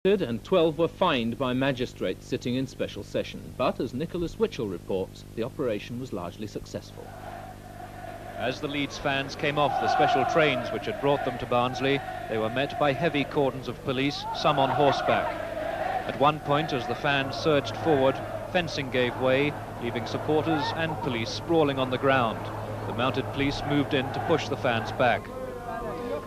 and 12 were fined by magistrates sitting in special session. But, as Nicholas Witchell reports, the operation was largely successful. As the Leeds fans came off the special trains which had brought them to Barnsley, they were met by heavy cordons of police, some on horseback. At one point, as the fans surged forward, fencing gave way, leaving supporters and police sprawling on the ground. The mounted police moved in to push the fans back.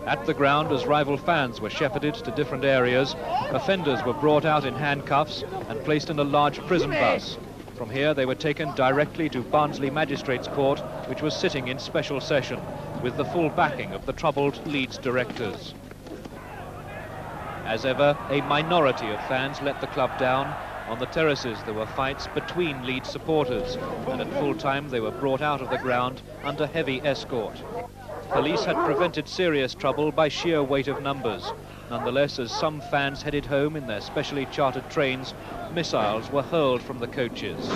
At the ground, as rival fans were shepherded to different areas, offenders were brought out in handcuffs and placed in a large prison bus. From here, they were taken directly to Barnsley Magistrates Court, which was sitting in special session, with the full backing of the troubled Leeds directors. As ever, a minority of fans let the club down. On the terraces, there were fights between Leeds supporters, and at full time they were brought out of the ground under heavy escort. Police had prevented serious trouble by sheer weight of numbers. Nonetheless, as some fans headed home in their specially chartered trains, missiles were hurled from the coaches.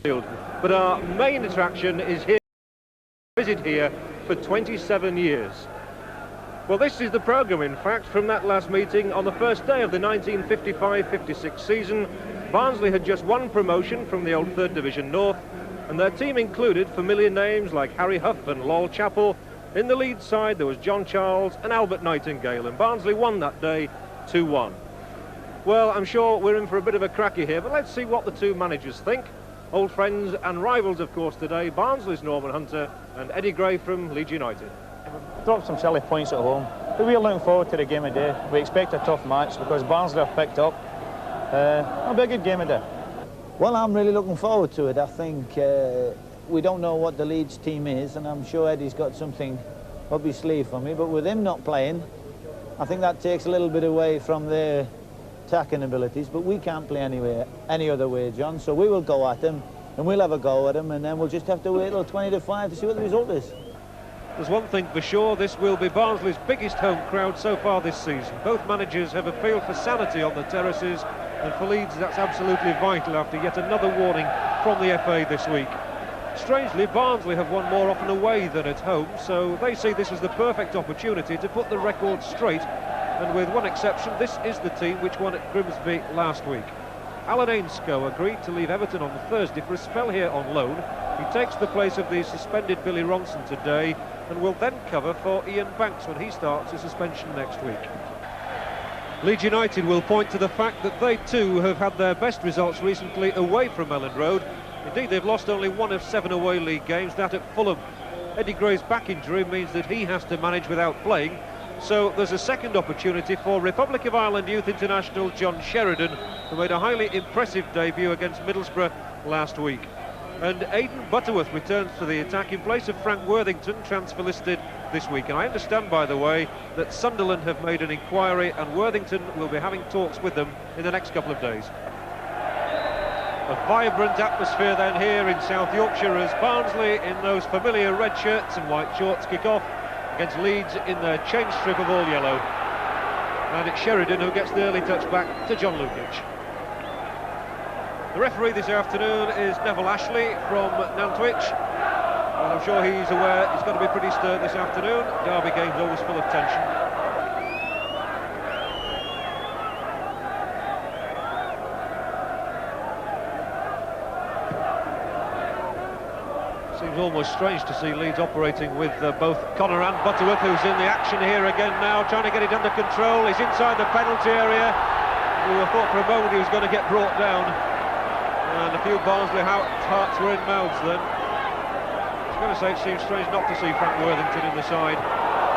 But our main attraction is here, visit here for 27 years. Well, this is the programme, in fact, from that last meeting on the first day of the 1955-56 season. Barnsley had just won promotion from the old 3rd Division North, and their team included familiar names like Harry Huff and Lol Chappell. In the Leeds side, there was John Charles and Albert Nightingale, and Barnsley won that day 2-1. Well, I'm sure we're in for a bit of a cracker here, but let's see what the two managers think. Old friends and rivals, of course, today, Barnsley's Norman Hunter and Eddie Gray from Leeds United. Dropped some silly points at home, but we're looking forward to the game of day. We expect a tough match because Barnsley have picked up. It'll be a good game of day. Well, I'm really looking forward to it. I think we don't know what the Leeds team is, and I'm sure Eddie's got something up his sleeve for me, but with him not playing, I think that takes a little bit away from their attacking abilities, but we can't play any other way, John, so we will go at them, and we'll have a go at them, and then we'll just have to wait till 20-5 to see what the result is. There's one thing for sure, this will be Barnsley's biggest home crowd so far this season. Both managers have a feel for sanity on the terraces, and for Leeds that's absolutely vital after yet another warning from the FA this week. Strangely, Barnsley have won more often away than at home, so they see this as the perfect opportunity to put the record straight, and with one exception, this is the team which won at Grimsby last week. Alan Ainscough agreed to leave Everton on the Thursday for a spell here on loan. He takes the place of the suspended Billy Ronson today and will then cover for Ian Banks when he starts a suspension next week. Leeds United will point to the fact that they too have had their best results recently away from Elland Road. Indeed, they've lost only 1 of 7 away league games, that at Fulham. Eddie Gray's back injury means that he has to manage without playing, so there's a second opportunity for Republic of Ireland youth international John Sheridan, who made a highly impressive debut against Middlesbrough last week. And Aidan Butterworth returns to the attack in place of Frank Worthington, transfer listed this week. And I understand, by the way, that Sunderland have made an inquiry and Worthington will be having talks with them in the next couple of days. A vibrant atmosphere then here in South Yorkshire as Barnsley in those familiar red shirts and white shorts kick off against Leeds in their change strip of all yellow. And it's Sheridan who gets the early touch back to John Lukic. The referee this afternoon is Neville Ashley from Nantwich, and I'm sure he's aware he's got to be pretty stern this afternoon. Derby games always full of tension. Seems almost strange to see Leeds operating with both Connor and Butterworth, who's in the action here again now, trying to get it under control. He's inside the penalty area. We thought for a moment he was going to get brought down. And a few Barnsley hearts were in mouths then. I was going to say it seems strange not to see Frank Worthington in the side.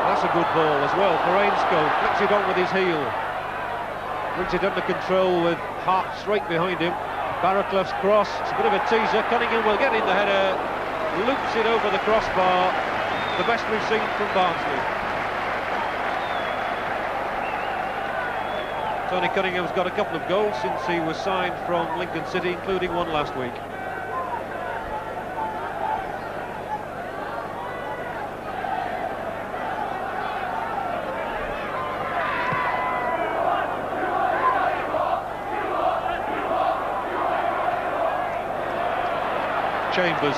That's a good ball as well for Ainscough. Flicks it on with his heel. Brings it under control with Hart straight behind him. Barraclough's cross. It's a bit of a teaser. Cunningham will get in the header. Loops it over the crossbar. The best we've seen from Barnsley. Tony Cunningham's got a couple of goals since he was signed from Lincoln City, including one last week. Chambers,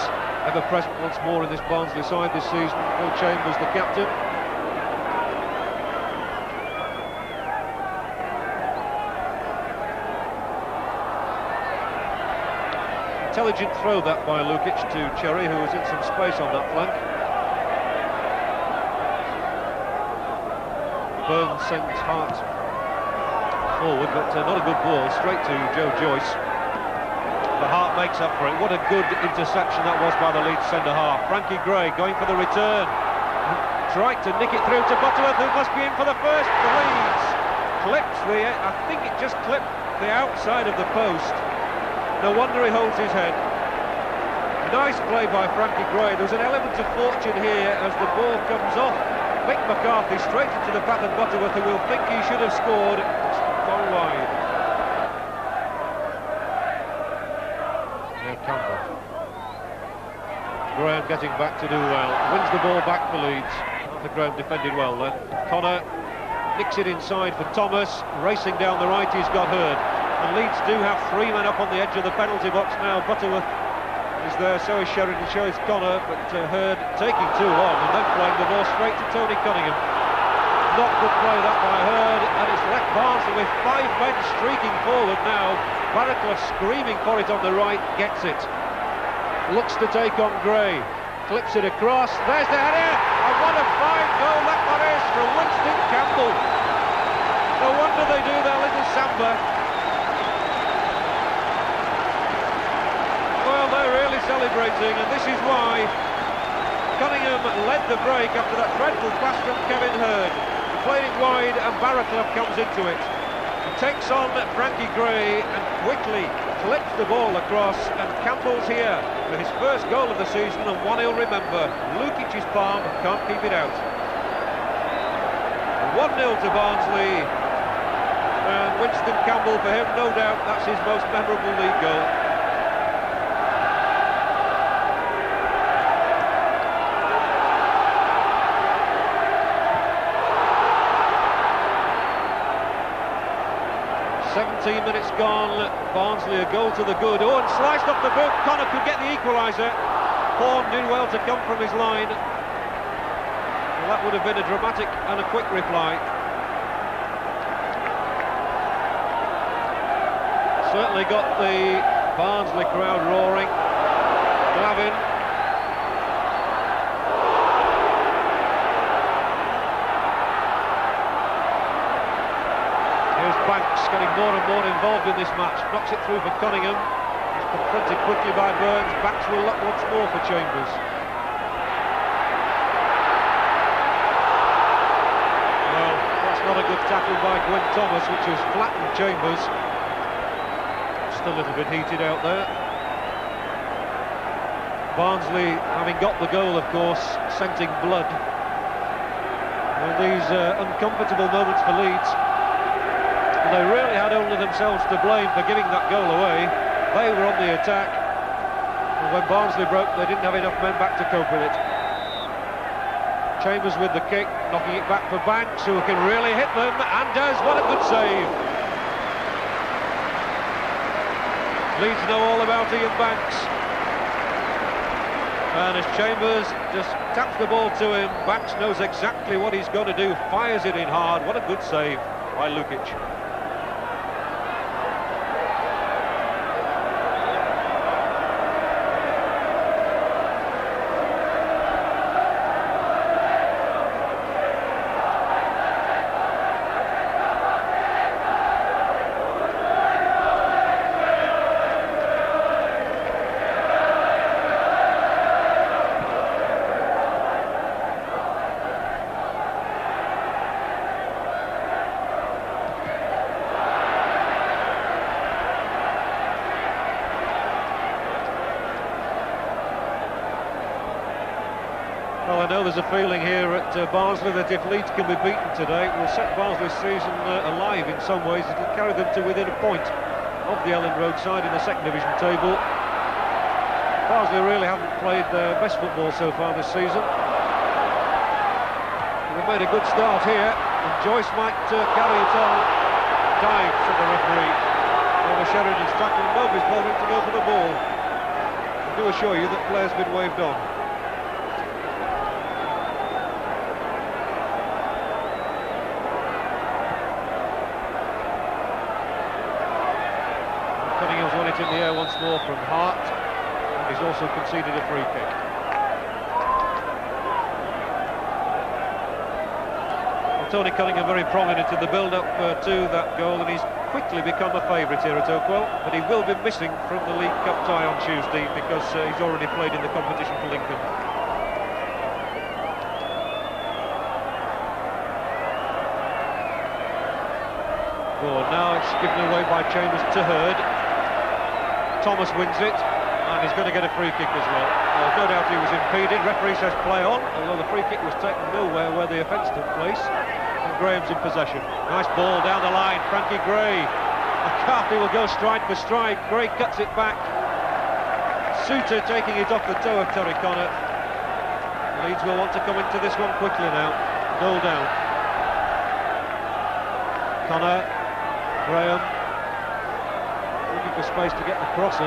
ever present once more in this Barnsley side this season. Phil Chambers, the captain. intelligent throw that by Lukic to Cherry, who was in some space on that flank. Burns sends Hart forward, but not a good ball, straight to Joe Joyce. The Hart makes up for it. What a good interception that was by the Leeds centre-half. Frankie Gray going for the return. Tried to nick it through to Butterworth, who must be in for the first. The Leeds clips I think it just clipped the outside of the post. No wonder he holds his head. Nice play by Frankie Gray. There's an element of fortune here as the ball comes off Mick McCarthy straight into the path of Butterworth, who will think he should have scored. It's gone wide. Now Campbell. Graham getting back to do well. Wins the ball back for Leeds. Arthur Graham defended well then. Connor nicks it inside for Thomas. Racing down the right, he's got Hurd. And Leeds do have 3 men up on the edge of the penalty box now. Butterworth is there, so is Sheridan, so is Connor, but Hurd taking too long and then playing the ball straight to Tony Cunningham. Not good play that by Hurd, and it's left Barnsley with 5 men streaking forward now. Barraclough screaming for it on the right, gets it. Looks to take on Gray, clips it across, there's the header, and what a fine goal that is from Winston Campbell. No wonder they do their little samba. Well, they're really celebrating, and this is why Cunningham led the break after that dreadful pass from Kevin Hurd. He played it wide, and Barraclough comes into it. He takes on Frankie Gray and quickly flips the ball across, and Campbell's here for his first goal of the season, and one he'll remember. Lukic's palm, can't keep it out. 1-0 to Barnsley, and Winston Campbell, for him, no doubt, that's his most memorable league goal. Minutes gone, Barnsley a goal to the good. Oh, and sliced off the boot. Connor could get the equaliser. Horn did well to come from his line. Well, that would have been a dramatic and a quick reply. Certainly got the Barnsley crowd roaring. Glavin. Banks getting more and more involved in this match, knocks it through for Cunningham. He's confronted quickly by Burns. Banks will look once more for Chambers. Well, that's not a good tackle by Gwyn Thomas, which has flattened Chambers. Just a little bit heated out there. Barnsley, having got the goal, of course, scenting blood. And these uncomfortable moments for Leeds. They really had only themselves to blame for giving that goal away. They were on the attack, and when Barnsley broke, they didn't have enough men back to cope with it. Chambers with the kick, knocking it back for Banks, who can really hit them, and does. What a good save. Leeds know all about Ian Banks. And as Chambers just taps the ball to him, Banks knows exactly what he's going to do, fires it in hard. What a good save by Lukic. Well, I know there's a feeling here at Barnsley that if Leeds can be beaten today, it will set Barnsley's season alive in some ways. It'll carry them to within a point of the Ellen Road side in the second division table. Barnsley really haven't played their best football so far this season. They've made a good start here, and Joyce might carry it on. Dive from the referee over Sheridan's tackle. Nobody's bothering to go for the ball. I do assure you that play's been waved on. In the air once more from Hart. and he's also conceded a free kick. Well, Tony Cunningham very prominent in the build-up to that goal, and he's quickly become a favourite here at Oakwell, but he will be missing from the League Cup tie on Tuesday because he's already played in the competition for Lincoln. Oh, now it's given away by Chambers to Hurd. Thomas wins it, and he's going to get a free kick as well. No doubt he was impeded. Referee says play on, although the free kick was taken nowhere where the offence took place. And Graham's in possession. Nice ball down the line. Frankie Gray. McCarthy will go stride for stride. Gray cuts it back. Suter taking it off the toe of Terry Connor. Leeds will want to come into this one quickly now. Goal down. Connor. Graham. Looking for space to get the cross in.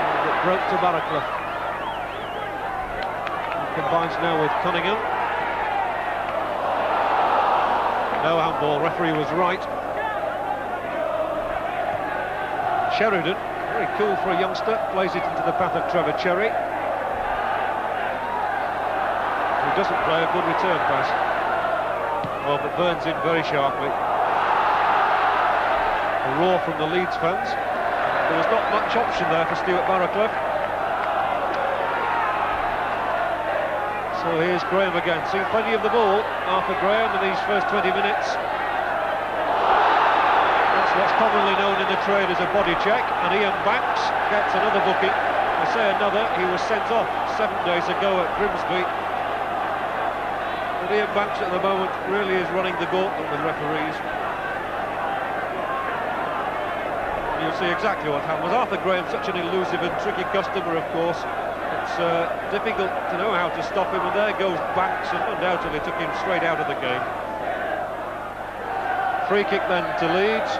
And it broke to Barraclough. Combines now with Cunningham. No handball, referee was right. Sheridan, very cool for a youngster, plays it into the path of Trevor Cherry, who doesn't play a good return pass. Oh, but Burns in very sharply. A roar from the Leeds fans. There was not much option there for Stuart Barraclough. So here's Graham again, seen plenty of the ball, Arthur Graham, in these first 20 minutes. That's what's commonly known in the trade as a body check, and Ian Banks gets another booking. I say another, he was sent off 7 days ago at Grimsby. But Ian Banks at the moment really is running the gauntlet with referees. And you'll see exactly what happened. Arthur Graham, such an elusive and tricky customer, of course. It's difficult to know how to stop him, and there goes Banks, and undoubtedly took him straight out of the game. Free kick then to Leeds.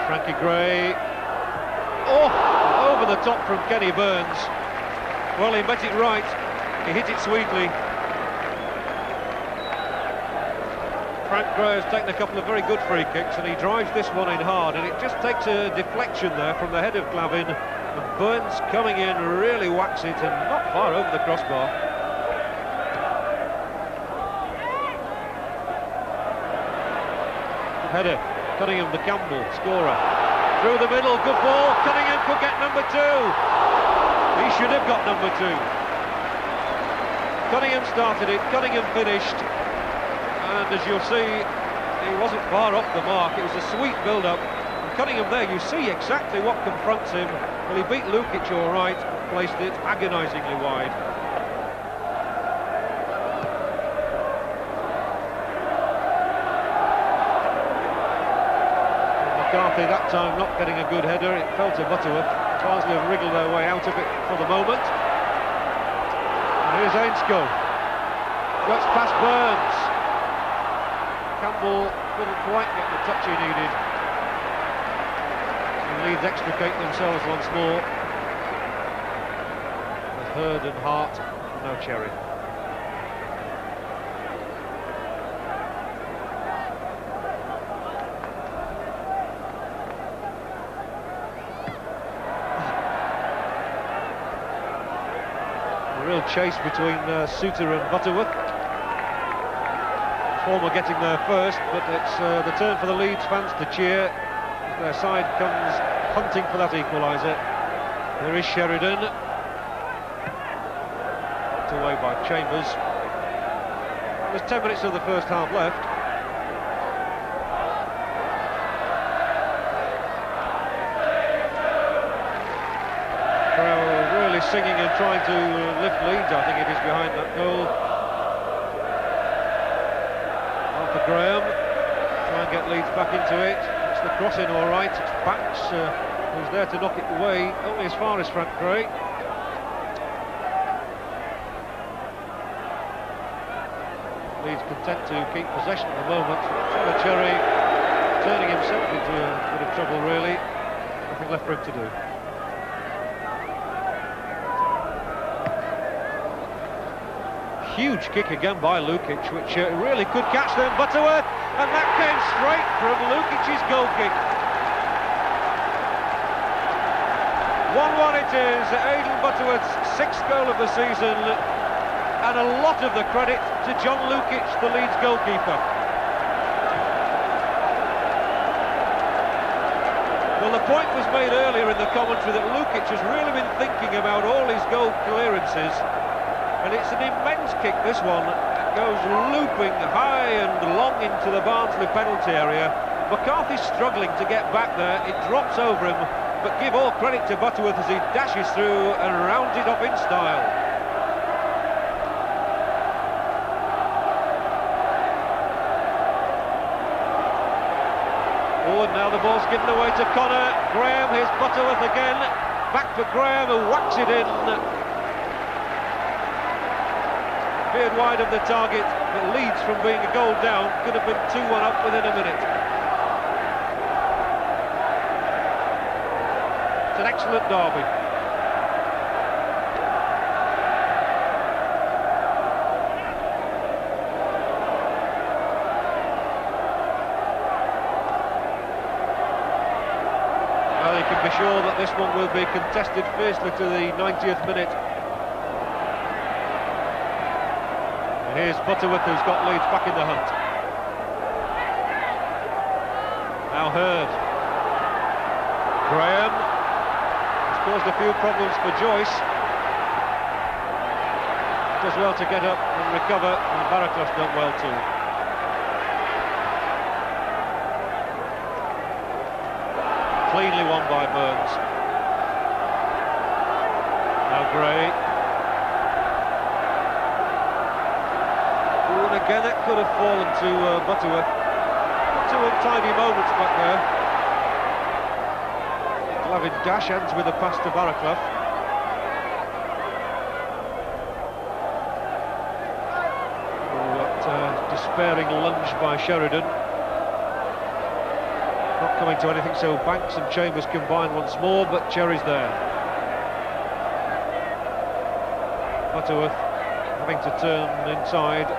Frankie Gray. Oh, over the top from Kenny Burns. Well, he met it right. He hit it sweetly. Frank Gray has taken a couple of very good free kicks, and he drives this one in hard, and it just takes a deflection there from the head of Glavin. And Burns coming in really whacks it, and not far over the crossbar. Header, Cunningham the Campbell, scorer. Through the middle, good ball, Cunningham could get number 2. He should have got number 2. Cunningham started it, Cunningham finished. And as you'll see, he wasn't far off the mark, it was a sweet build-up. Cunningham there, you see exactly what confronts him. Well, he beat Lukic all right, placed it agonisingly wide. And McCarthy that time not getting a good header, it fell to Butterworth. Barnsley have wriggled their way out of it for the moment. And here's Ainscough. Gets past Burns. Campbell couldn't quite get the touch he needed. Leeds extricate themselves once more with Hurd and Hart, no Cherry. A real chase between Suter and Butterworth. Former getting there first, but it's the turn for the Leeds fans to cheer. Their side comes hunting for that equaliser. There is Sheridan. Put away by Chambers. There's 10 minutes of the first half left. Crowd really singing and trying to lift Leeds, I think it is, behind that goal. Arthur Graham try and get Leeds back into it. The crossing all right, it's Banks who's there to knock it away, only as far as Frank Gray. Leeds content to keep possession at the moment. Trevor Cherry turning himself into a bit of trouble really, nothing left for him to do. Huge kick again by Lukic, which really could catch them. Butterworth, and that came straight from Lukic's goal kick. 1-1 it is. Aidan Butterworth's 6th goal of the season, and a lot of the credit to John Lukic, the Leeds goalkeeper. Well, the point was made earlier in the commentary that Lukic has really been thinking about all his goal clearances, and it's an immense kick, this one. It goes looping high and long into the Barnsley penalty area. McCarthy's struggling to get back there. It drops over him, but give all credit to Butterworth as he dashes through and rounds it off in style. Oh, and now the ball's given away to Connor. Graham, here's Butterworth again. Back for Graham, who whacks it in. Veered wide of the target, but Leeds, from being a goal down, could have been 2-1 up within a minute. It's an excellent derby. Well, you can be sure that this one will be contested fiercely to the 90th minute. And here's Butterworth, who's got Leeds back in the hunt. Now Hurd. Graham. Caused a few problems for Joyce. Does well to get up and recover, and Barraclough's done well too. Cleanly won by Burns. Now Gray. Ooh, and again that could have fallen to Butterworth. Two untidy moments back there. Glavin dash ends with a pass to Barraclough. That despairing lunge by Sheridan. Not coming to anything, so Banks and Chambers combine once more, but Cherry's there. Butterworth having to turn inside.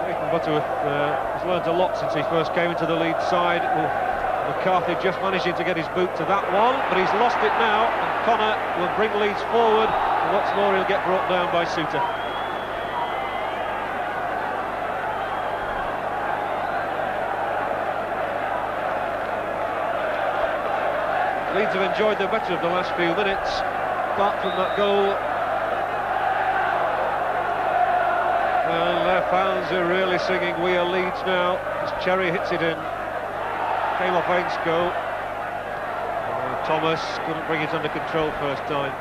Nathan Butterworth has learned a lot since he first came into the Leeds side. McCarthy just managing to get his boot to that one, but he's lost it now, and Connor will bring Leeds forward, and what's more, he'll get brought down by Suter. Leeds have enjoyed the better of the last few minutes, apart from that goal. And their fans are really singing "We Are Leeds" now, as Cherry hits it in. Came off Ainscough. Thomas couldn't bring it under control first time.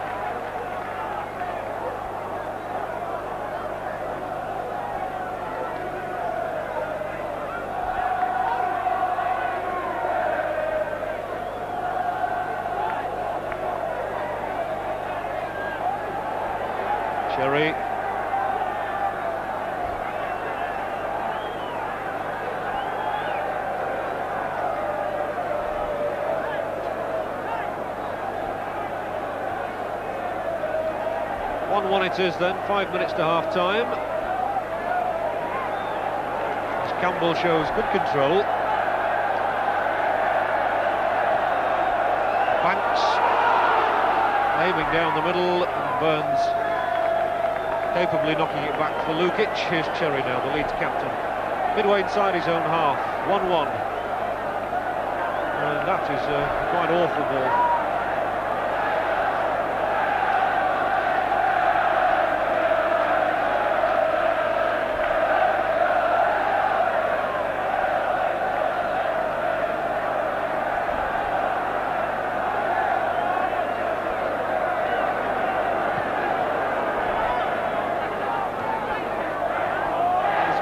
Cherry. It is then, 5 minutes to half-time. As Campbell shows good control. Banks aiming down the middle, and Burns capably knocking it back for Lukic. Here's Cherry now, the Leeds captain. Midway inside his own half, 1-1. And that is a quite awful ball.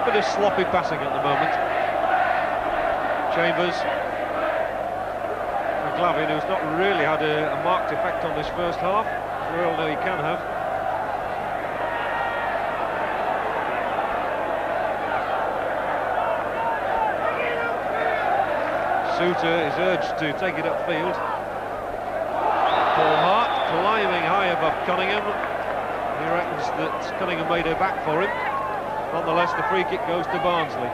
Bit of sloppy passing at the moment. Chambers. McGlavin, who's not really had a marked effect on this first half. We all know he can have. Suter is urged to take it upfield. Paul Hart climbing high above Cunningham. He reckons that Cunningham made her back for him. Nonetheless, the free kick goes to Barnsley.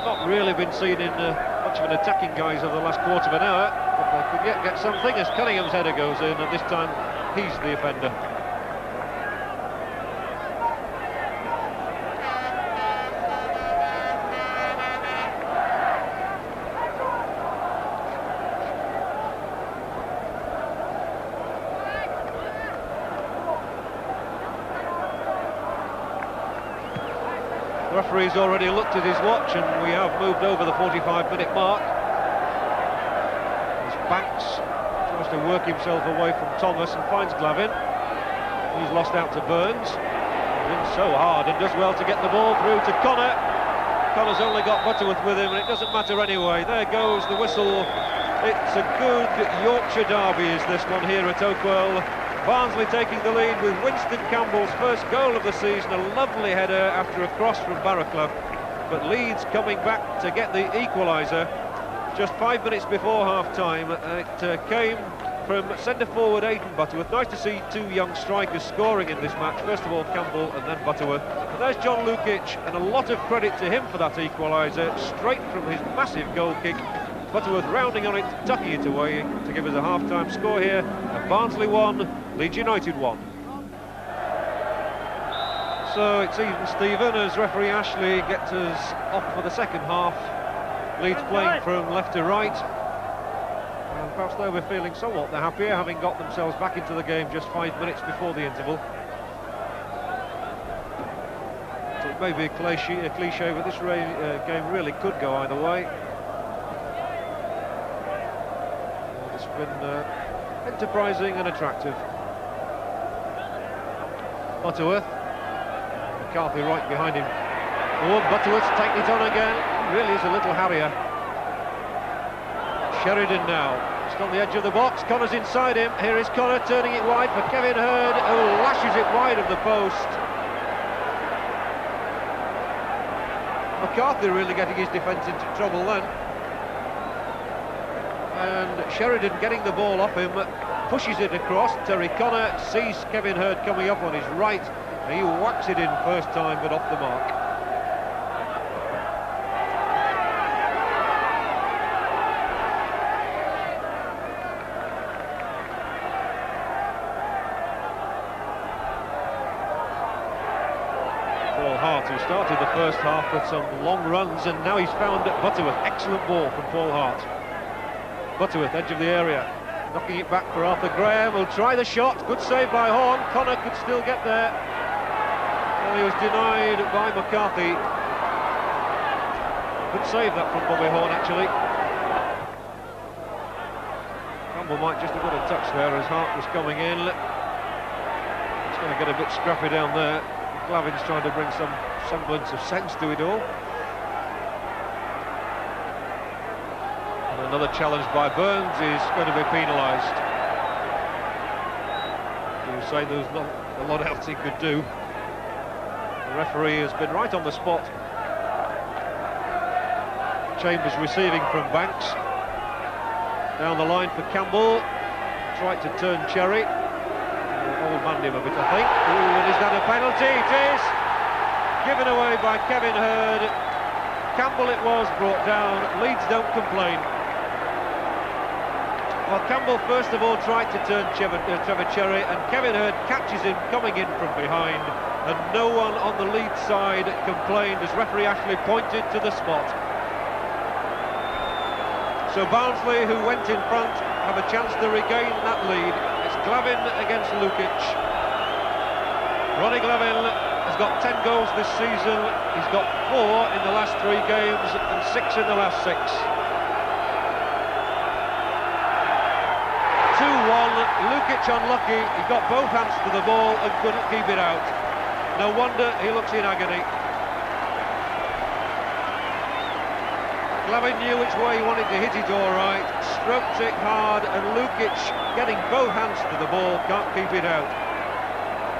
Not really been seen in much of an attacking guise over the last quarter of an hour. But they could yet get something as Cunningham's header goes in, and this time he's the offender. The referee's already looked at his watch, and we have moved over the 45-minute mark. As Banks tries to work himself away from Thomas and finds Glavin. He's lost out to Burns. He's been so hard and does well to get the ball through to Connor. Connor's only got Butterworth with him, and it doesn't matter anyway. There goes the whistle. It's a good Yorkshire Derby, is this one here at Oakwell. Barnsley taking the lead with Winston Campbell's first goal of the season, a lovely header after a cross from Barraclough. But Leeds coming back to get the equaliser just 5 minutes before half-time. It came from centre-forward Aidan Butterworth. Nice to see two young strikers scoring in this match. First of all Campbell and then Butterworth. And there's John Lukic, and a lot of credit to him for that equaliser, straight from his massive goal kick. Butterworth rounding on it, tucking it away to give us a half-time score here. And Barnsley 1, Leeds United 1. So it's even Stephen as referee Ashley gets us off for the second half. Leeds playing from left to right. And perhaps they were feeling somewhat the happier, having got themselves back into the game just 5 minutes before the interval. So it may be a cliche, but this game really could go either way. It's been enterprising and attractive. Butterworth. McCarthy right behind him. Oh, Butterworth's taking it on again. He really is a little harrier. Sheridan now, just on the edge of the box. Connor's inside him. Here is Connor turning it wide for Kevin Hurd, who lashes it wide of the post. McCarthy really getting his defence into trouble then. And Sheridan getting the ball off him, pushes it across. Terry Connor sees Kevin Hurd coming up on his right. He whacks it in first time, but off the mark. Paul Hart, who started the first half with some long runs, and now he's found Butterworth. Excellent ball from Paul Hart. Butterworth, edge of the area, knocking it back for Arthur Graham. Will try the shot. Good save by Horn. Connor could still get there. Well, he was denied by McCarthy. Good save that from Bobby Horn, actually. Campbell might just have got a touch there as Hart was coming in. It's going to get a bit scrappy down there. Glavin's trying to bring some semblance of sense to it all. And another challenge by Burns is going to be penalised. You were saying there was not a lot else he could do. The referee has been right on the spot. Chambers receiving from Banks. Down the line for Campbell. Tried to turn Cherry. Old man him a bit, I think. Ooh, and is that a penalty? It is! Given away by Kevin Hurd. Campbell it was, brought down. Leeds don't complain. Well, Campbell first of all tried to turn Trevor Cherry, and Kevin Hurd catches him coming in from behind. And no one on the Leeds side complained as referee Ashley pointed to the spot. So Barnsley, who went in front, have a chance to regain that lead. It's Glavin against Lukic. Ronnie Glavin has got 10 goals this season. He's got 4 in the last 3 games and 6 in the last 6. 2-1, Lukic unlucky. He got both hands to the ball and couldn't keep it out. No wonder he looks in agony. Glavin knew which way he wanted to hit it all right, stroked it hard, and Lukic getting both hands to the ball, can't keep it out.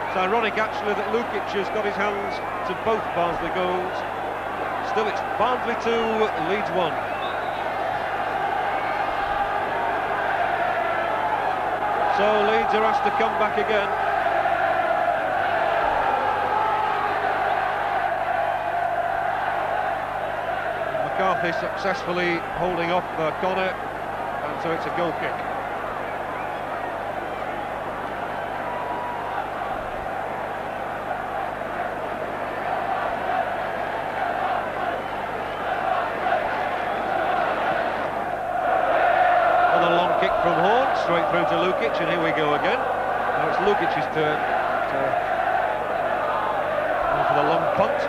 It's ironic actually that Lukic has got his hands to both Barnsley goals. Still it's Barnsley 2, Leeds 1. So Leeds are asked to come back again. McCarthy successfully holding off Connor. and so it's a goal kick. Another long kick from Horn, straight through to Lukic, and here we go again. Now it's Lukic's turn to go for the long punt.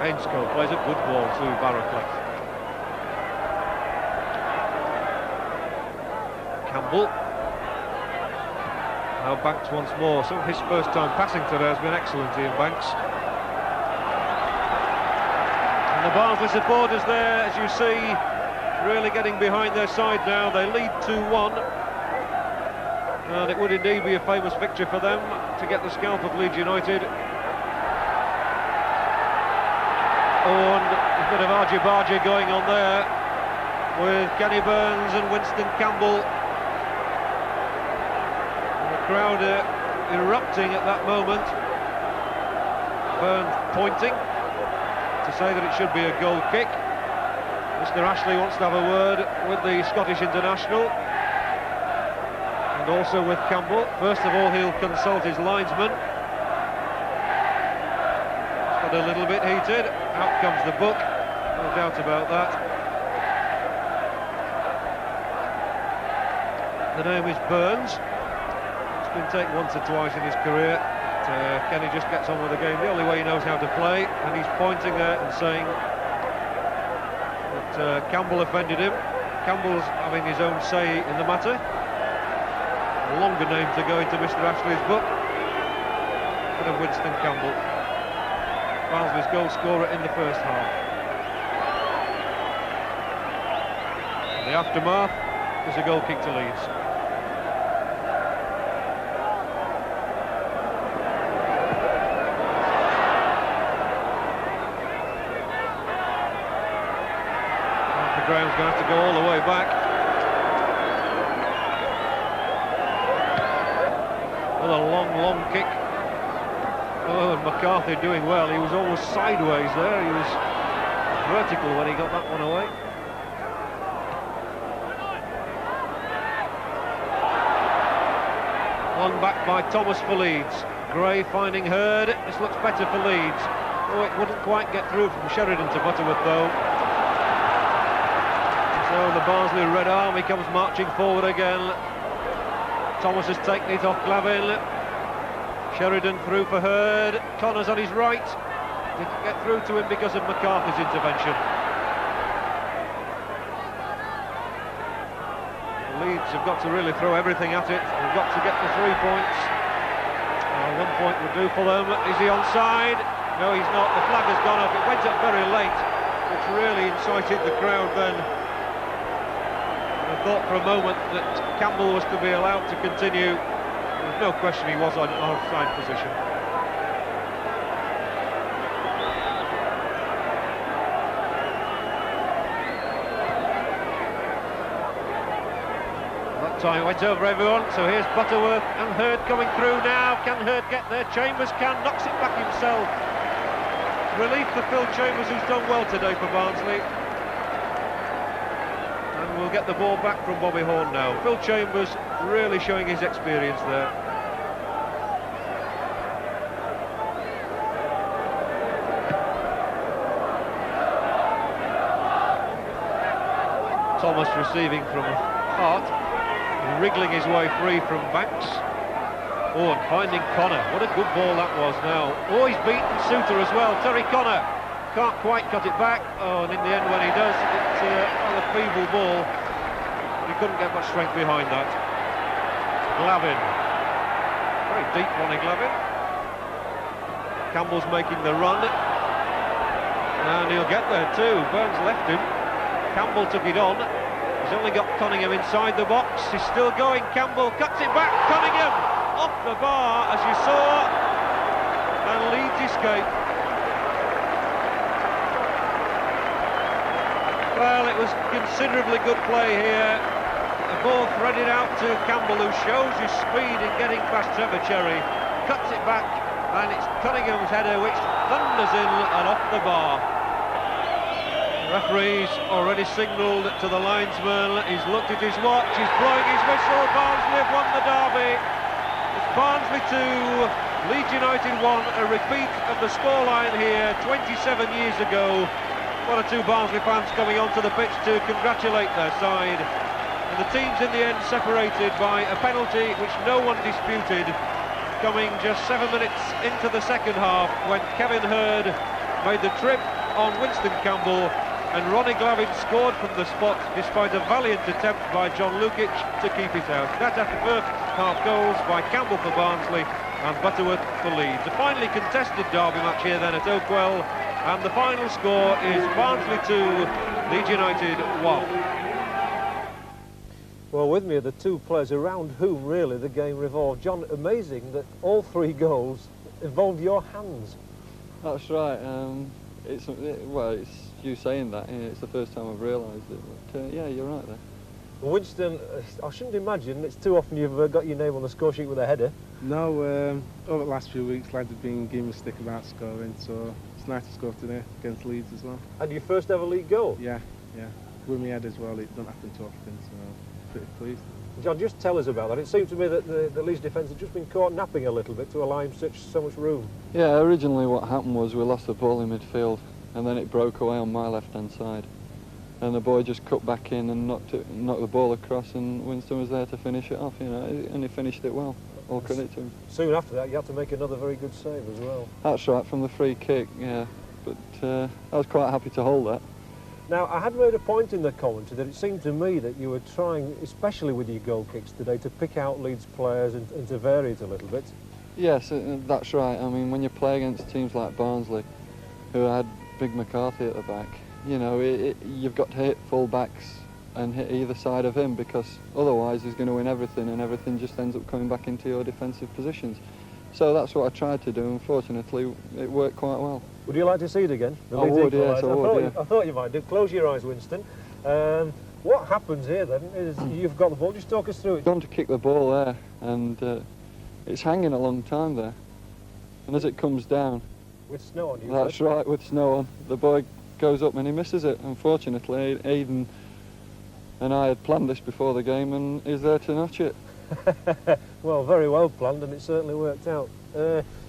Ainscough plays a good ball to Barnsley. Campbell. Now Banks once more. Some of his first time passing today has been excellent, Ian Banks. And the Barnsley supporters there, as you see, really getting behind their side now. They lead 2-1. And it would indeed be a famous victory for them to get the scalp of Leeds United. Oh, and a bit of argy-bargy going on there with Kenny Burns and Winston Campbell. And the crowd erupting at that moment. Burns pointing to say that it should be a goal kick. Mr. Ashley wants to have a word with the Scottish international and also with Campbell. First of all, he'll consult his linesman. It's got a little bit heated. Out comes the book, no doubt about that. The name is Burns. It's been taken once or twice in his career. Kenny just gets on with the game the only way he knows how to play, and he's pointing there and saying that Campbell offended him. Campbell's having his own say in the matter. A longer name to go into Mr. Ashley's book. Bit of Winston Campbell. Barnsley's goal scorer in the first half. In the aftermath, there's a goal kick to Leeds. The ground's going to have to go all the way back. Another long kick. Oh, and McCarthy doing well. He was almost sideways there. He was vertical when he got that one away. Long back by Thomas for Leeds. Gray finding Hurd. This looks better for Leeds. Oh, it wouldn't quite get through from Sheridan to Butterworth though. So the Barnsley Red Army comes marching forward again. Thomas has taken it off Glavin. Sheridan through for Hurd. Connors on his right. Didn't get through to him because of McCarthy's intervention. Leeds have got to really throw everything at it. They've got to get the 3 points. 1 point would do for them. Is he onside? No, he's not. The flag has gone up. It went up very late, which really incited the crowd then. I thought for a moment that Campbell was to be allowed to continue. There's no question he was on offside position. That time went over everyone, so here's Butterworth and Hurd coming through now. Can Hurd get there? Chambers can, knocks it back himself. Relief for Phil Chambers, who's done well today for Barnsley. And we'll get the ball back from Bobby Horn now. Phil Chambers really showing his experience there. Thomas receiving from Hart, wriggling his way free from Banks. Oh, and finding Connor. What a good ball that was now. Oh, he's beaten Suter as well. Terry Connor can't quite cut it back. Oh, and in the end when he does, it's a feeble ball. He couldn't get much strength behind that. Glavin. Very deep one in Glavin. Campbell's making the run. And he'll get there too. Burns left him. Campbell took it on. He's only got Cunningham inside the box. He's still going. Campbell cuts it back. Cunningham off the bar, as you saw. And Leeds escape. Well, it was considerably good play here. The ball threaded out to Campbell, who shows his speed in getting past Trevor Cherry. cuts it back, and it's Cunningham's header which thunders in and off the bar. The referee's already signalled to the linesman. He's looked at his watch, he's blowing his whistle. Barnsley have won the derby. It's Barnsley 2, Leeds United 1, a repeat of the scoreline here 27 years ago. One or two Barnsley fans coming onto the pitch to congratulate their side. And the teams in the end separated by a penalty which no one disputed, coming just 7 minutes into the second half when Kevin Hurd made the trip on Winston Campbell and Ronnie Glavin scored from the spot despite a valiant attempt by John Lukic to keep it out. That after first half goals by Campbell for Barnsley and Butterworth for Leeds. A finely contested derby match here then at Oakwell, and the final score is Barnsley 2, Leeds United 1. Well, with me are the two players around whom really the game revolved. John, amazing that all 3 goals involved your hands. That's right. It's you saying that. It's the first time I've realised it. But yeah, you're right there. Winston, I shouldn't imagine it's too often you've got your name on the score sheet with a header. No, over the last few weeks, lads have been giving me a stick about scoring, so it's nice to score today against Leeds as well. And your first ever league goal? Yeah. With my head as well. It doesn't happen too often, so pretty pleased. John, just tell us about that. It seemed to me that the Leeds defence had just been caught napping a little bit to allow him so much room. Yeah, originally what happened was we lost the ball in midfield, and then it broke away on my left-hand side. And the boy just cut back in and knocked the ball across, and Winston was there to finish it off, and he finished it well. All credit to him. Soon after that, you had to make another very good save as well. That's right, from the free kick, yeah. But I was quite happy to hold that. Now, I had made a point in the commentary that it seemed to me that you were trying, especially with your goal kicks today, to pick out Leeds players and to vary it a little bit. Yes, that's right. I mean, when you play against teams like Barnsley, who had Big McCarthy at the back, you've got to hit full-backs and hit either side of him, because otherwise he's going to win everything, and everything just ends up coming back into your defensive positions. So that's what I tried to do. Unfortunately, it worked quite well. Would you like to see it again? I would, yes, I would. I thought you might do. Close your eyes, Winston. What happens here then is you've got the ball. Just talk us through it. Gone to kick the ball there, and it's hanging a long time there. And as it comes down, with snow on you. That's right, with snow on. The boy goes up and he misses it. Unfortunately, Aidan and I had planned this before the game, and he's there to notch it. Well, very well planned, and it certainly worked out.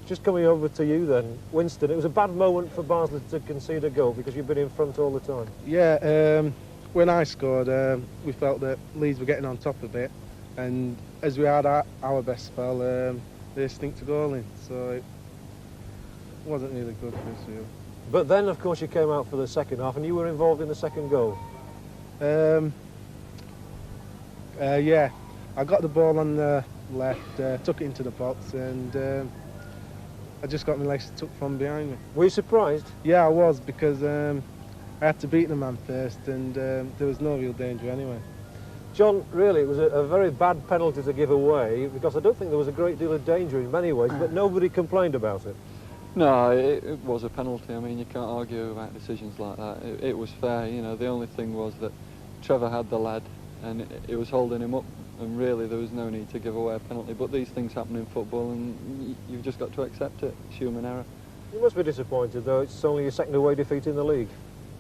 Just coming over to you then, Winston, it was a bad moment for Barnsley to concede a goal because you've been in front all the time. Yeah, when I scored, we felt that Leeds were getting on top a bit, and as we had our best spell, they sneaked a goal in, so it wasn't really good for us, really. But then, of course, you came out for the second half, and you were involved in the second goal. Yeah, I got the ball on the left, took it into the box, and I just got my legs took from behind me. Were you surprised? Yeah, I was, because I had to beat the man first, and there was no real danger anyway. John, really, it was a very bad penalty to give away, because I don't think there was a great deal of danger in many ways, but nobody complained about it. No, it was a penalty. I mean, you can't argue about decisions like that. It was fair, The only thing was that Trevor had the lad, and it was holding him up, and really there was no need to give away a penalty. But these things happen in football, and you've just got to accept it. It's human error. You must be disappointed, though. It's only your second away defeat in the league.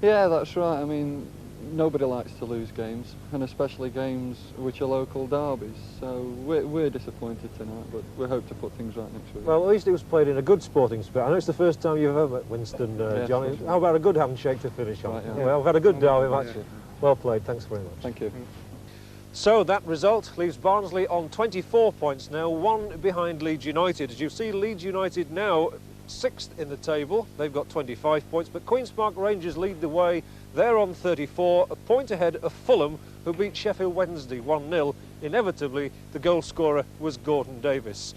Yeah, that's right. I mean, nobody likes to lose games, and especially games which are local derbies. So we're disappointed tonight, but we hope to put things right next week. Well, at least it was played in a good sporting spirit. I know it's the first time you've ever met Winston, John. Yes, how about a good handshake to finish on? Right, yeah. Well, I've had a good derby match. Yeah. Well played. Thanks very much. Thank you. So that result leaves Barnsley on 24 points now, 1 behind Leeds United. As you see, Leeds United now 6th in the table. They've got 25 points, but Queen's Park Rangers lead the way. They're on 34, a point ahead of Fulham, who beat Sheffield Wednesday 1-0. Inevitably, the goal scorer was Gordon Davis.